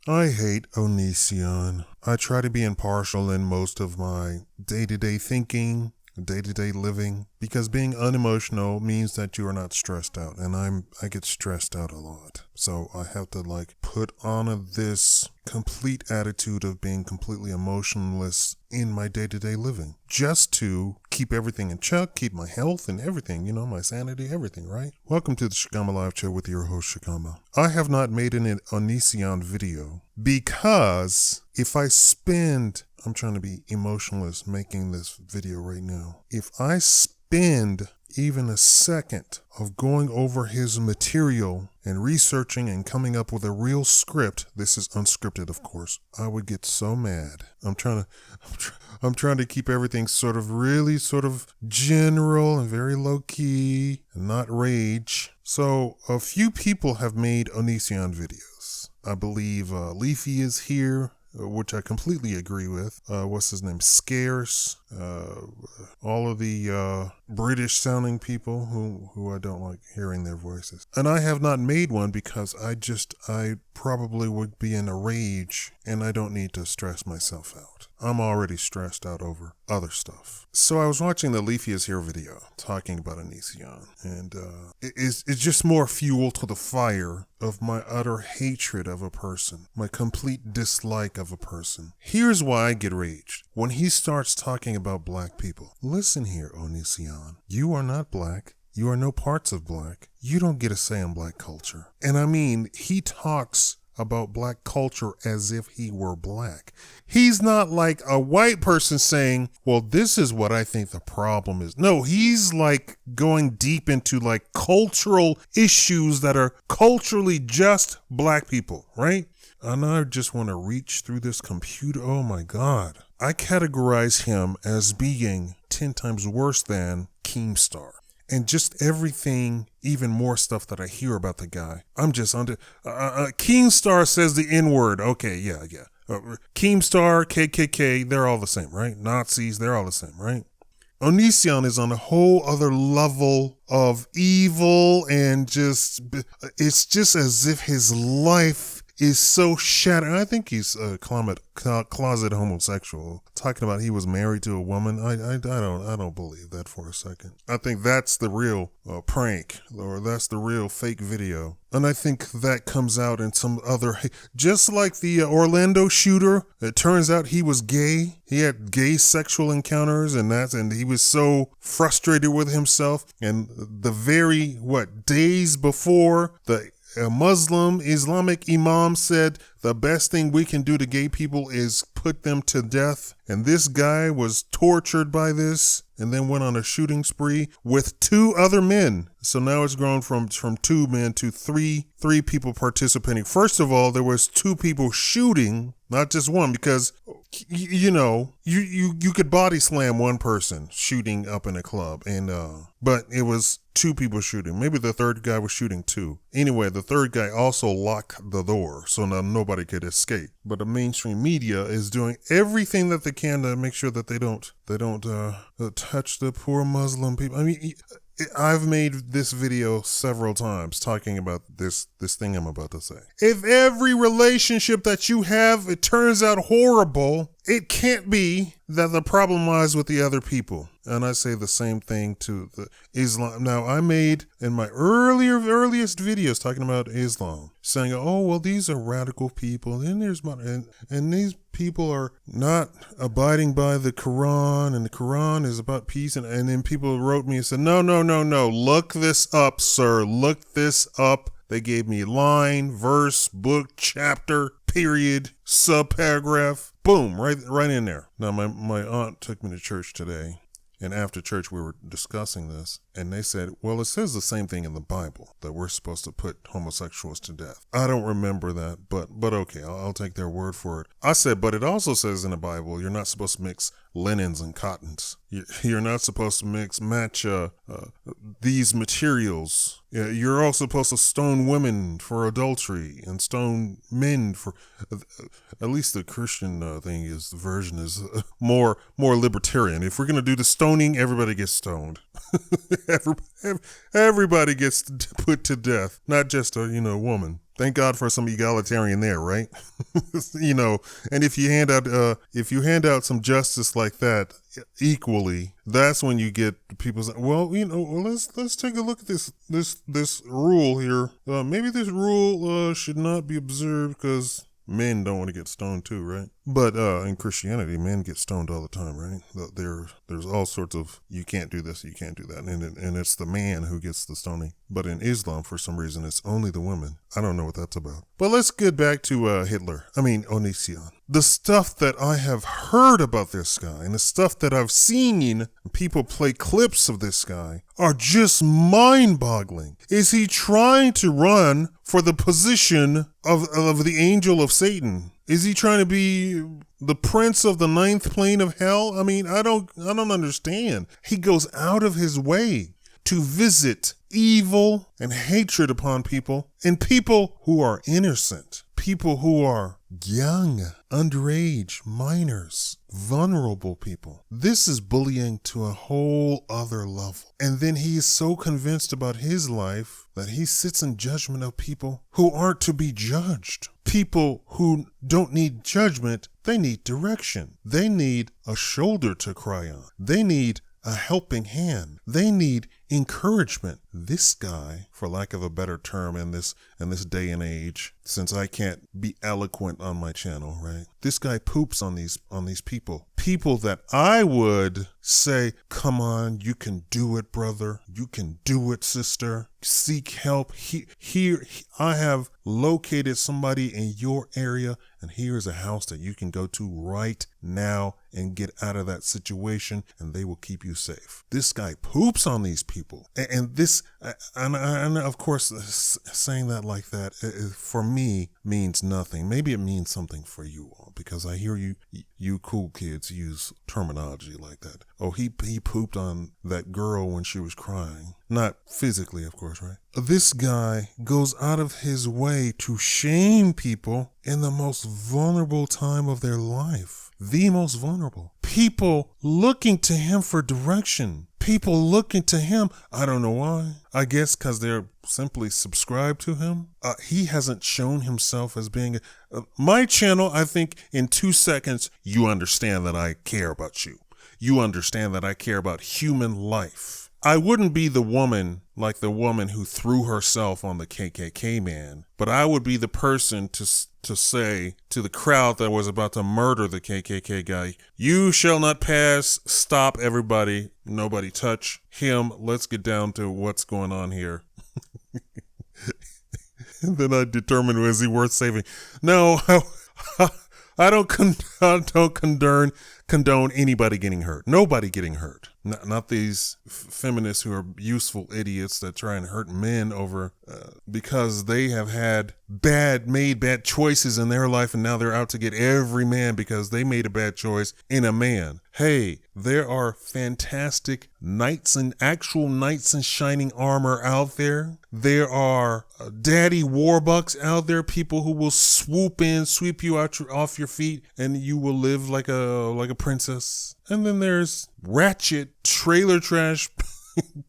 I hate Onision. I try to be impartial in most of my day-to-day thinking, day-to-day living, because being unemotional means that you are not stressed out, and I get stressed out a lot. So I have to put on this complete attitude of being completely emotionless in my day-to-day living, just to keep everything in check, keep my health and everything, my sanity, everything, right? Welcome to the Shakaama Live Show with your host, Shakaama. I have not made an Onision video because if I spend, I'm trying to be emotionless making this video right now, if I spend even a second of going over his material and researching and coming up with a real script, this is unscripted, of course, I would get so mad. I'm trying to keep everything really general and very low key and not rage. So a few people have made Onision videos. I believe Leafyishere, which I completely agree with. What's his name? Scarce. All of the British sounding people who I don't like hearing their voices. And I have not made one because I probably would be in a rage and I don't need to stress myself out. I'm already stressed out over other stuff. So I was watching the Leafyishere video talking about Onision, and it's just more fuel to the fire of my utter hatred of a person, my complete dislike of a person. Here's why I get raged. When he starts talking about black people. Listen here, Onision. You are not black. You are no parts of black. You don't get a say in black culture. And I mean, he talks about black culture as if he were black. He's not like a white person saying, well, this is what I think the problem is. No, he's going deep into cultural issues that are culturally just black people, right? And I just want to reach through this computer. Oh my God. I categorize him as being 10 times worse than Keemstar. And just everything, even more stuff that I hear about the guy. I'm just under. Keemstar says the N-word. Okay, yeah. Keemstar, KKK, they're all the same, right? Nazis, they're all the same, right? Onision is on a whole other level of evil and it's just as if his life is so shattered. I think he's a closet homosexual. Talking about he was married to a woman. I don't believe that for a second. I think that's the real prank, or that's the real fake video. And I think that comes out in some other, just like the Orlando shooter. It turns out he was gay. He had gay sexual encounters, and he was so frustrated with himself. And the very days before, a Muslim Islamic imam said the best thing we can do to gay people is put them to death. And this guy was tortured by this and then went on a shooting spree with 2 other men. So now it's grown from 2 men to three people participating. First of all, there was 2 people shooting, not just one, because you could body slam one person shooting up in a club, and but it was 2 people shooting. Maybe the third guy was shooting too. Anyway, the third guy also locked the door, so now nobody could escape. But the mainstream media is doing everything that they can to make sure that they don't touch the poor Muslim people. I mean, I've made this video several times talking about this thing I'm about to say. If every relationship that you have, it turns out horrible, it can't be that the problem lies with the other people. And I say the same thing to the Islam. Now, I made in my earliest videos talking about Islam, saying, oh, well, these are radical people. And and these people are not abiding by the Quran, and the Quran is about peace. And then people wrote me and said, no, look this up, sir. Look this up. They gave me line, verse, book, chapter, period, subparagraph. Boom, right in there. Now, my aunt took me to church today. And after church, we were discussing this, and they said, well, it says the same thing in the Bible, that we're supposed to put homosexuals to death. I don't remember that, but okay, I'll take their word for it. I said, but it also says in the Bible, you're not supposed to mix linens and cottons. You're not supposed to match these materials. You're also supposed to stone women for adultery and stone men for, at least the Christian the version is more libertarian. If we're going to do the stoning, everybody gets stoned. Everybody gets put to death, not just a woman. Thank God for some egalitarian there, right? You know, and if you hand out some justice like that equally, that's when you get people saying, well, you know, let's take a look at this rule here. Maybe this rule should not be observed because men don't want to get stoned too, right? But in Christianity, men get stoned all the time, right? There's all sorts of, you can't do this, you can't do that, and it's the man who gets the stoning. But in Islam, for some reason, it's only the women. I don't know what that's about. But let's get back to Onision. The stuff that I have heard about this guy and the stuff that I've seen people play clips of this guy are just mind-boggling. Is he trying to run for the position of the angel of Satan? Is he trying to be the prince of the ninth plane of hell? I mean, I don't understand. He goes out of his way to visit evil and hatred upon people, and people who are innocent, people who are young, underage, minors, vulnerable people. This is bullying to a whole other level. And then he is so convinced about his life that he sits in judgment of people who aren't to be judged. People who don't need judgment, they need direction. They need a shoulder to cry on. They need a helping hand. They need encouragement. This guy, for lack of a better term in this day and age, since I can't be eloquent on my channel, right? This guy poops on these people. People that I would say, come on, you can do it, brother. You can do it, sister. Seek help. Here, I have located somebody in your area, and here's a house that you can go to right now and get out of that situation, and they will keep you safe. This guy poops on these people. And this, and of course, saying that like that, for me, means nothing. Maybe it means something for you all, because I hear you cool kids use terminology like that. Oh, he pooped on that girl when she was crying. Not physically, of course, right? This guy goes out of his way to shame people in the most vulnerable time of their life. The most vulnerable. People looking to him for direction. People looking to him. I don't know why. I guess because they're simply subscribed to him. He hasn't shown himself as being my channel. I think in 2 seconds, you understand that I care about you. You understand that I care about human life. I wouldn't be the woman like the woman who threw herself on the KKK man, but I would be the person to say to the crowd that was about to murder the KKK guy, you shall not pass, stop everybody, nobody touch him, let's get down to what's going on here. And then I determine, is he worth saving? No, I don't condone anybody getting hurt. Nobody getting hurt. Not these feminists who are useful idiots that try and hurt men over because they have made bad choices in their life, and now they're out to get every man because they made a bad choice in a man. Hey, there are fantastic actual knights in shining armor out there. There are daddy warbucks out there, people who will swoop in, sweep you off your feet, and you will live like a princess. And then there's ratchet trailer trash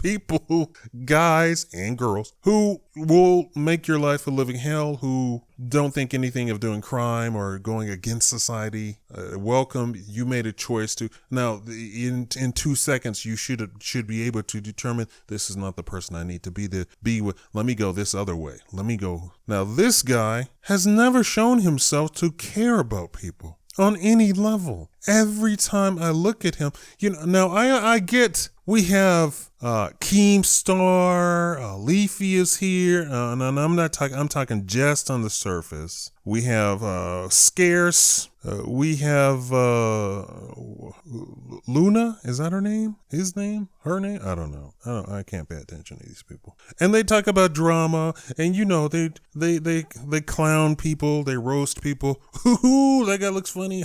people, guys and girls, who will make your life a living hell, who don't think anything of doing crime or going against society. Welcome. You made a choice to. Now, in 2 seconds, you should be able to determine this is not the person I need to be with. Let me go this other way. Let me go. Now, this guy has never shown himself to care about people on any level. Every time I look at him, now I get, we have Keemstar, Leafyishere, and I'm talking just on the surface. We have Scarce, we have Luna, is that her name? His name? Her name? I don't know. I can't pay attention to these people. And they talk about drama, and they clown people, they roast people. Ooh, that guy looks funny.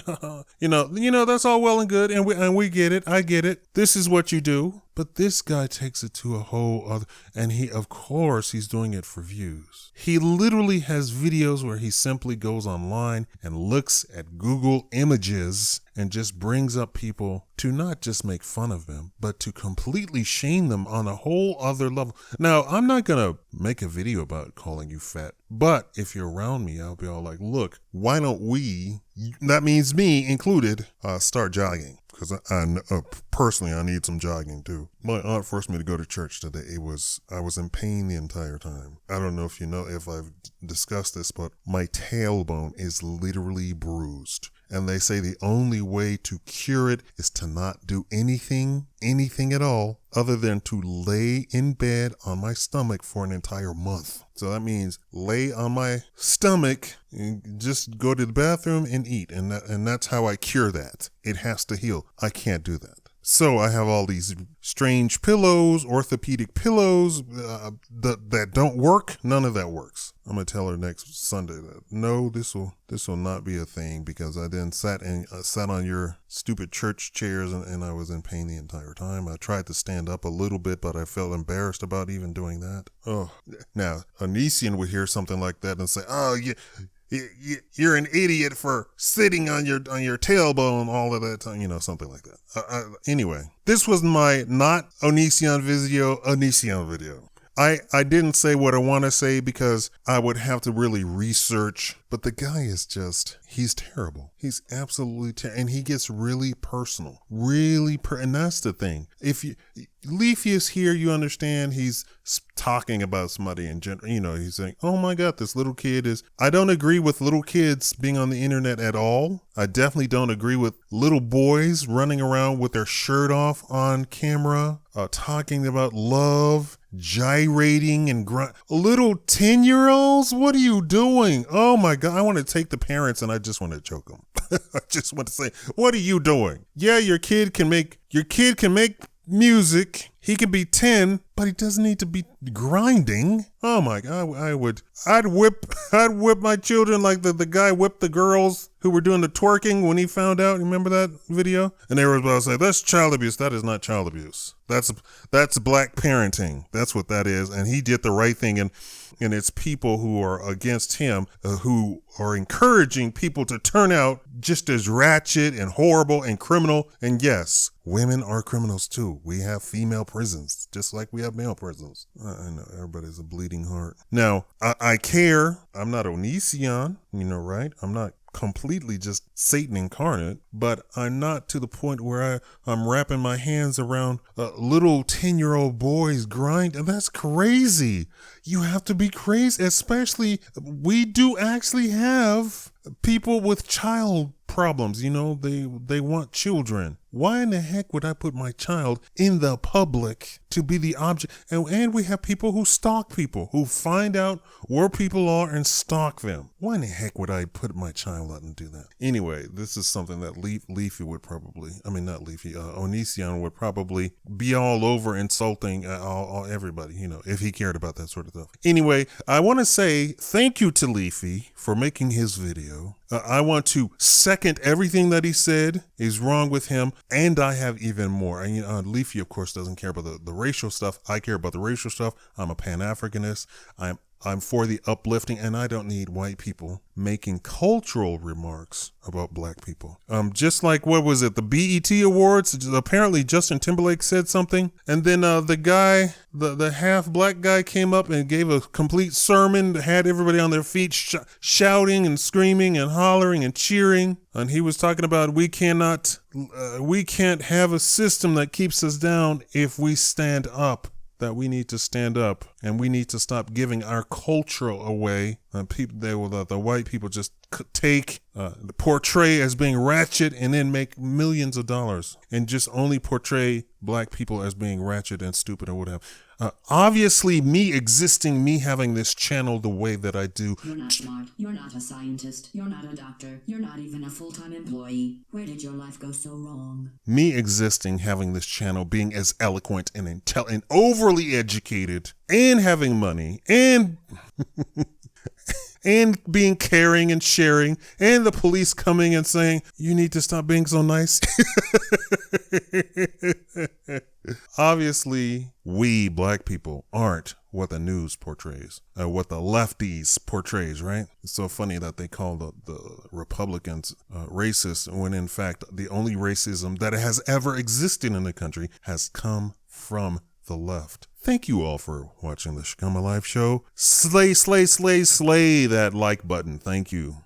That's all well and good, and we get it. I get it. This is what you do. But this guy takes it to a whole other, and of course, he's doing it for views. He literally has videos where he simply goes online and looks at Google Images and just brings up people to not just make fun of them, but to completely shame them on a whole other level. Now, I'm not going to make a video about calling you fat, but if you're around me, I'll be all like, look, why don't we, that means me included, start jogging? Because personally, I need some jogging too. My aunt forced me to go to church today. I was in pain the entire time. I don't know if I've discussed this, but my tailbone is literally bruised. And they say the only way to cure it is to not do anything at all, other than to lay in bed on my stomach for an entire month. So that means lay on my stomach and just go to the bathroom and eat. And that's how I cure that. It has to heal. I can't do that. So I have all these strange pillows, orthopedic pillows that don't work. None of that works. I'm gonna tell her next Sunday that no, this will not be a thing, because I then sat on your stupid church chairs and I was in pain the entire time. I tried to stand up a little bit, but I felt embarrassed about even doing that. Oh, now Onision would hear something like that and say, "Oh, you're an idiot for sitting on your tailbone all of that time," something like that. Anyway, this was my not Onision video. I didn't say what I want to say because I would have to really research, but the guy is he's terrible. He's absolutely terrible. And he gets really personal, and that's the thing. If Leafyishere, you understand, he's talking about somebody in general, he's saying, oh my God, this little kid I don't agree with little kids being on the internet at all. I definitely don't agree with little boys running around with their shirt off on camera, talking about love, gyrating and little 10-year-olds. What are you doing? Oh my God. I want to take the parents and I just want to choke them. I just want to say, what are you doing? Yeah, your kid can make music. He can be 10, but he doesn't need to be grinding. Oh my God, I'd whip my children like the guy whipped the girls who were doing the twerking when he found out. Remember that video? And they were about to say, that's child abuse. That is not child abuse. That's black parenting. That's what that is. And he did the right thing. And it's people who are against him who are encouraging people to turn out just as ratchet and horrible and criminal. And yes, women are criminals too. We have female prisons, just like we have male prisons. I know everybody's a bleeding heart. Now, I care. I'm not Onision, right? I'm not completely just Satan incarnate, but I'm not to the point where I'm wrapping my hands around little 10-year-old boys grind. And that's crazy. You have to be crazy, especially we do actually have people with child problems. They want children. Why in the heck would I put my child in the public to be the object? And we have people who stalk people, who find out where people are and stalk them. Why in the heck would I put my child out and do that? Anyway, this is something that Leafy would probably, Onision would probably be all over insulting everybody, if he cared about that sort of stuff. Anyway, I want to say thank you to Leafy for making his video. I want to second everything that he said is wrong with him, and I have even more. And Leafy, of course, doesn't care about the racial stuff. I care about the racial stuff. I'm a Pan-Africanist. I'm for the uplifting, and I don't need white people making cultural remarks about black people. Just like, what was it, the BET Awards? Apparently Justin Timberlake said something, and then the guy, the half black guy came up and gave a complete sermon, had everybody on their feet shouting and screaming and hollering and cheering. And he was talking about we can't have a system that keeps us down if we stand up. That we need to stand up and we need to stop giving our culture away. The white people just portray as being ratchet and then make millions of dollars and just only portray black people as being ratchet and stupid or whatever. Obviously, me having this channel the way that I do. You're not smart. You're not a scientist. You're not a doctor. You're not even a full-time employee. Where did your life go so wrong? Me existing, having this channel, being as eloquent and overly educated, and having money, and and being caring and sharing, and the police coming and saying, you need to stop being so nice. Obviously, we black people aren't what the news portrays, what the lefties portrays, right? It's so funny that they call the Republicans racist when in fact the only racism that has ever existed in the country has come from the left. Thank you all for watching the Shakaama Live Show. Slay, slay, slay, slay that like button. Thank you.